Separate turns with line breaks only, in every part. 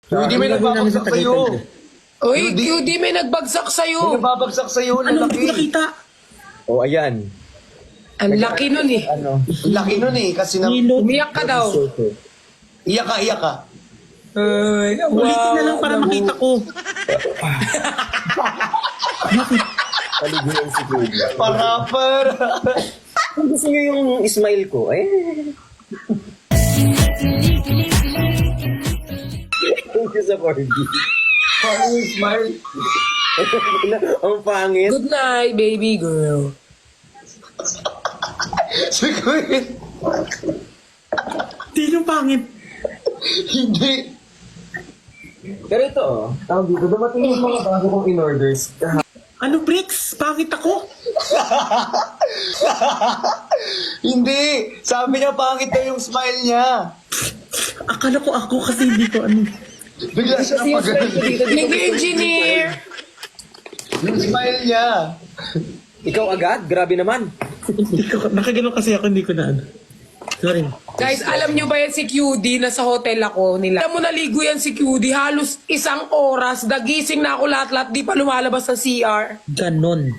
Hindi may nagbabagsak sa'yo.
Uy, QD, may nagbagsak
May
sa'yo.
nagbabagsak sa'yo na
Ano, hindi ko
laki.
nakita.
Oh, ayan.
Ang laki nun eh.
Ano?
Laki nun eh, kasi na...
Nilot.
Umiyak ka daw.
Iyak ka, iyak ka.
Ay,
Ulitin na lang para makita ko.
Paliguan si Kuya.
Para.
Kung gusto nyo yung smile ko, eh. Thank you sa Corgi.
Parang yung smile.
Ang pangit.
Good night, baby girl.
Siguro,
Di yung pangit.
hindi.
Pero ito, oh. Tawag dito, dumating yung mga bago kong in-orders.
Ano, Bricks? Pangit ako?
Hindi. Sabi niya, pangit daw yung smile niya.
Akala ko ako kasi hindi ko ano.
Bigla siya napagaling.
Nag-engineer.
Yung smile niya.
Ikaw agad? Grabe naman.
Hindi ko, nakagano kasi ako, hindi ko na ano. Sorry.
Guys, alam nyo ba yan si QD? Nasa hotel ako nila. Alam mo, naligo yan si QD. Halos 1 oras. Dagising na ako lahat-lahat. Di pa lumalabas sa CR.
Ganon.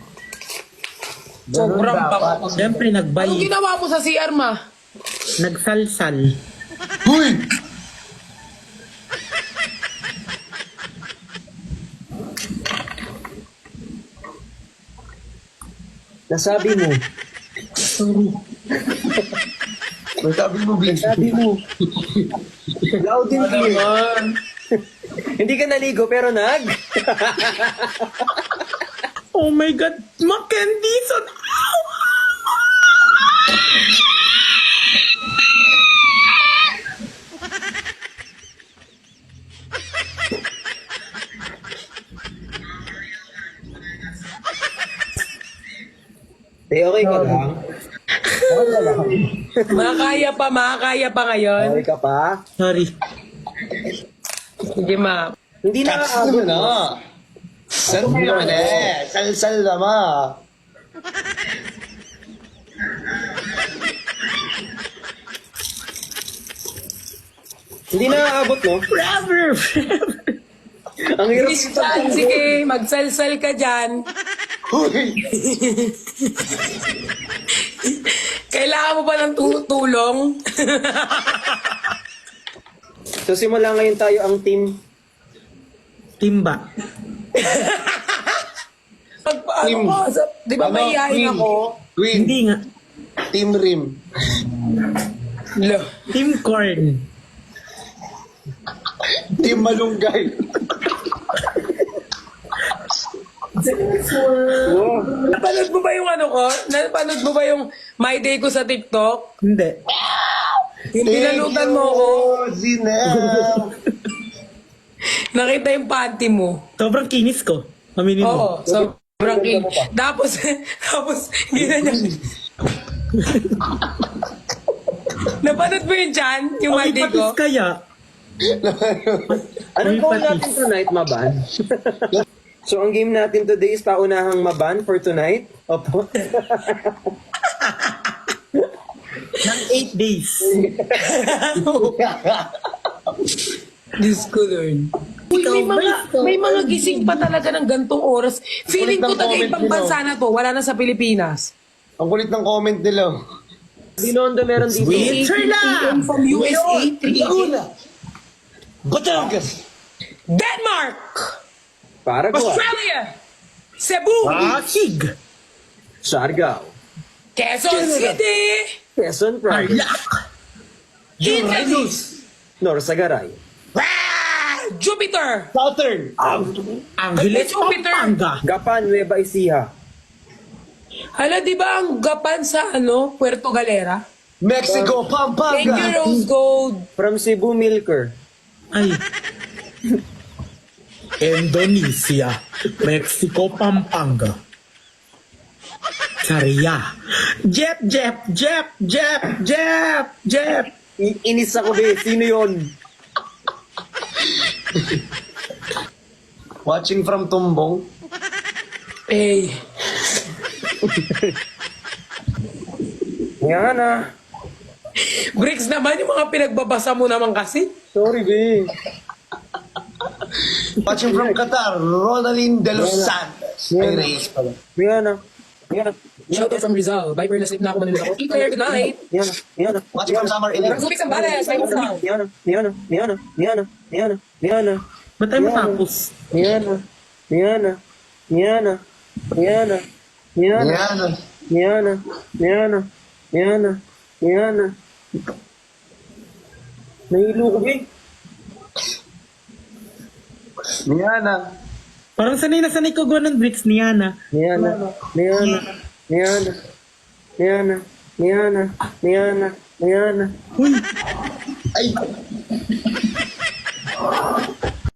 Sobrang bako.
Siyempre,
Anong
nagbay.
ginawa mo sa CR, ma?
Nagsalsal.
Huy!
Nasabi mo.
Ang sabi mo, Blake.
Sabi mo. Loud and clear.
Naman.
Hindi ka naligo pero
Oh my God! Mackendison! Ow!
okay ka lang?
Makakaya pa ngayon.
Okay ka pa?
Sorry.
Sige, ma.
Hindi na
Catch mo na. Sal naman eh. Sal naman.
Hindi na aabot, no?
Forever!
Ang hirap
Christian, sige, magsalsal ka dyan.
Huy!
Kailangan mo ba ng tulong?
So simula ngayon tayo ang team.
Timba.
Ano ko? Di ba mahihayin
Queen.
ako?
Queen.
Hindi nga.
Team Rim.
Lo.
Team Corn.
Team Malunggay.
Wow.
Napanood mo ba yung ano ko? Napanood mo ba yung My Day ko sa TikTok?
Hindi.
Yung pinalutan mo ako,
Zinel.
nakita yung panty mo.
Sobrang kinis ko. Aminin mo.
Oo, sobrang king. Tapos, ginanyan. Napanood mo yun dyan? Yung My
Ay,
Day ko?
patis kaya.
Anong
May
goal
patis.
natin tonight, Maban? So ang game natin today is paunahang Maban for tonight. Opo.
Ng 8 days.
Diyos ko, Lord. Uy, may mga gising pa talaga ng gantong oras. Feeling ko
Kulit ng
taga
comment
ibang
nila.
bansa na to. Wala na sa Pilipinas.
Ang kulit ng comment nila.
Binondo meron dito.
Winter lang!
From USA, 3
Batangas.
Denmark!
Paraguay.
Australia! Cebu!
Pasig!
Siargao.
Quezon City!
Quezon Province.
Tarlac!
Italy!
Norsagaray.
Jupiter!
Southern.
Angeles,
Jupiter.
Pampanga!
Gapan, Nueva Ecija.
Hala, di ba ang gapan sa Puerto Galera?
Mexico.
Thank you,
Pampanga.
Rose Gold.
From Cebu, Milker.
Ay. Indonesia, Mexico, Pampanga. Korea. Jep, Jep, Jep, Jep, Jep, Jep.
Inis ako, be. Sino yun?
Watching from Tumbong.
Eh,
Nga na.
Bricks naman, yung mga pinagbabasa mo naman kasi.
Sorry, be.
Watching from Qatar, Ronaldin De Los Santos. Ay, Reyes pala.
Rihanna. Rihanna.
Shoutout from Rizal. Viper na sleep na ako manila ako. Eat good night.
Rihanna. Rihanna.
Watching from Summer Inn.
From Subic Sambales. May move now.
Rihanna. Rihanna. Rihanna. Rihanna. Rihanna. Rihanna.
Ba't tayo matapos?
Rihanna. Rihanna. Rihanna. Rihanna. Rihanna.
Yan.
Rihanna. Rihanna. Rihanna. Rihanna. Nahilo ko, eh.
Yan.
Parang sanay na sanay ko gawa ng bricks ni Yana.
Rihanna. Rihanna. Rihanna. Rihanna. Rihanna. Rihanna. Rihanna.
Uy,
Ay.